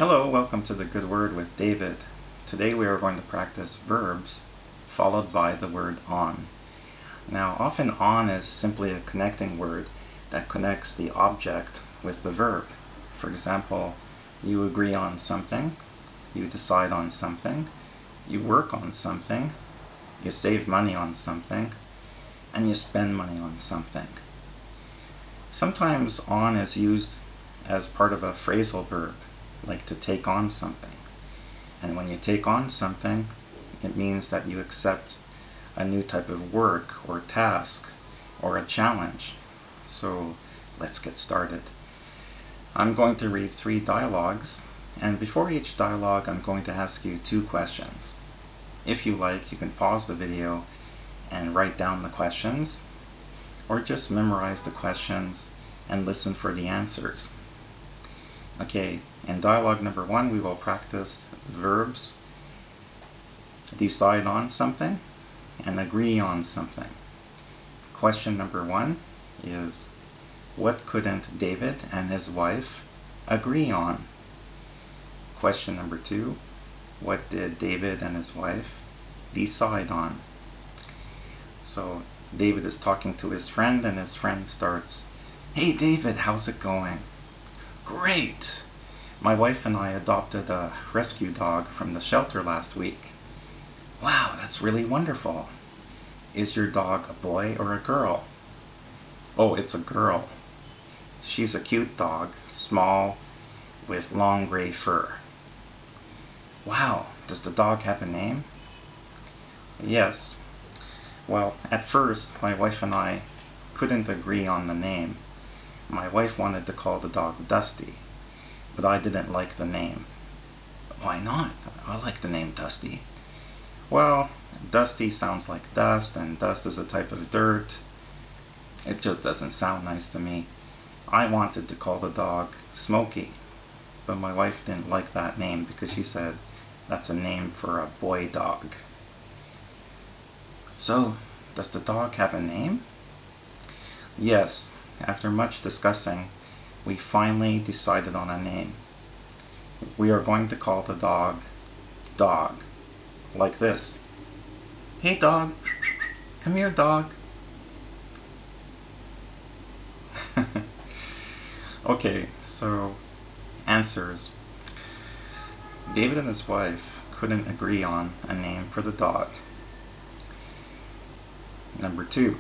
Hello, welcome to the Good Word with David. Today we are going to practice verbs followed by the word on. Now, often on is simply a connecting word that connects the object with the verb. For example, you agree on something, you decide on something, you work on something, you save money on something, and you spend money on something. Sometimes on is used as part of a phrasal verb, like to take on something. And when you take on something, it means that you accept a new type of work or task or a challenge. So let's get started. I'm going to read 3 dialogues, and before each dialogue I'm going to ask you 2 questions. If you like, you can pause the video and write down the questions, or just memorize the questions and listen for the answers. Okay, in dialogue number 1 we will practice the verbs decide on something and agree on something. Question number 1 is, what couldn't David and his wife agree on? Question number 2, what did David and his wife decide on? So David is talking to his friend, and his friend starts, "Hey David, how's it going?" "Great! My wife and I adopted a rescue dog from the shelter last week." "Wow, that's really wonderful. Is your dog a boy or a girl?" "Oh, it's a girl. She's a cute dog, small, with long gray fur." "Wow, does the dog have a name?" "Yes. Well, at first, my wife and I couldn't agree on the name. My wife wanted to call the dog Dusty, but I didn't like the name." "Why not? I like the name Dusty." "Well, Dusty sounds like dust, and dust is a type of dirt. It just doesn't sound nice to me. I wanted to call the dog Smokey, but my wife didn't like that name because she said that's a name for a boy dog." "So, does the dog have a name?" "Yes. After much discussing, we finally decided on a name. We are going to call the dog Dog, like this. Hey dog, come here dog." Okay, so answers. David and his wife couldn't agree on a name for the dog. Number 2,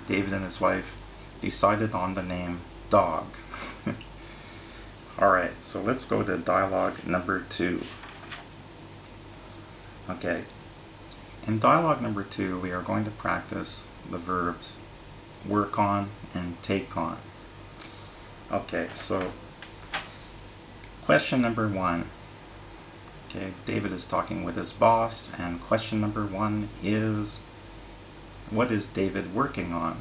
David and his wife decided on the name Dog. Alright, so let's go to dialogue number 2. Okay, in dialogue number 2 we are going to practice the verbs work on and take on. Okay, so question number 1. Okay, David is talking with his boss, and question number 1 is, what is David working on?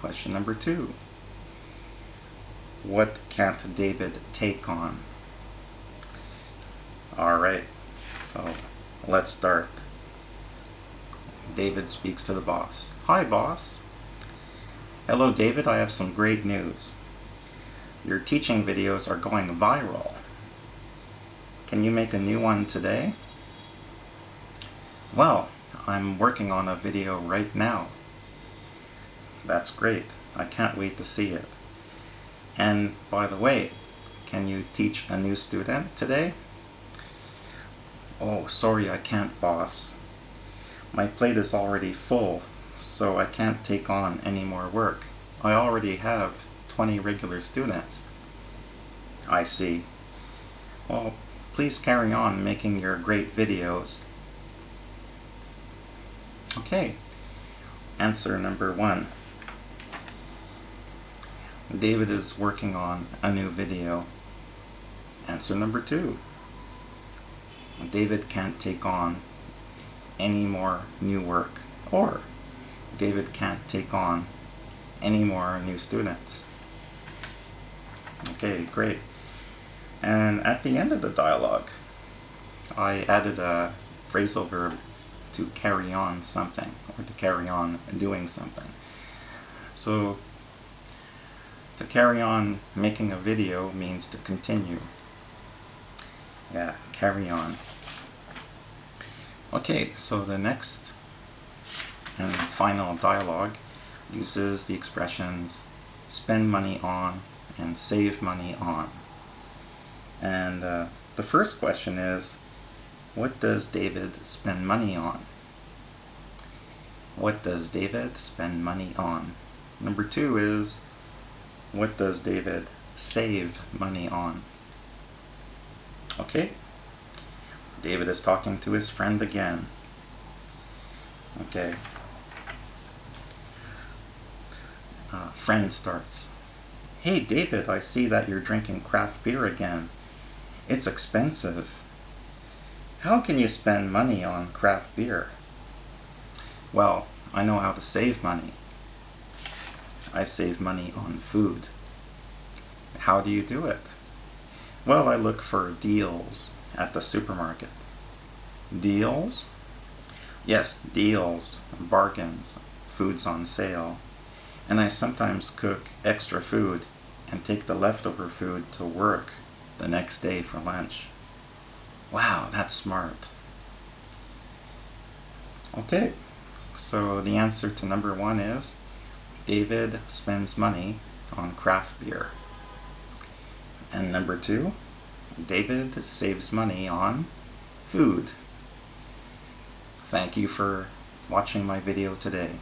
Question number 2, what can't David take on? Alright, so let's start. David speaks to the boss. "Hi boss." "Hello David, I have some great news. Your teaching videos are going viral. Can you make a new one today?" "Well, I'm working on a video right now." "That's great. I can't wait to see it. And by the way, can you teach a new student today?" "Oh, sorry, I can't, boss. My plate is already full, so I can't take on any more work. I already have 20 regular students." "I see. Well, please carry on making your great videos." Okay, answer number 1. David is working on a new video. Answer number 2. David can't take on any more new work, or David can't take on any more new students. Okay, great. And at the end of the dialogue, I added a phrasal verb to carry on something, or to carry on doing something. So To carry on making a video means to continue. Yeah, carry on. Okay, so the next and final dialogue uses the expressions spend money on and save money on. And the first question is, what does David spend money on? What does David spend money on? Number 2 is, what does David save money on? Okay, David is talking to his friend again. Okay. Friend starts. Hey David, I see that you're drinking craft beer again. It's expensive. How can you spend money on craft beer? Well, I know how to save money. I save money on food. How do you do it? Well, I look for deals at the supermarket. Deals? Yes, deals, bargains, food's on sale. And I sometimes cook extra food and take the leftover food to work the next day for lunch. Wow, that's smart. Okay, so the answer to number 1 is David spends money on craft beer. And number 2, David saves money on food. Thank you for watching my video today.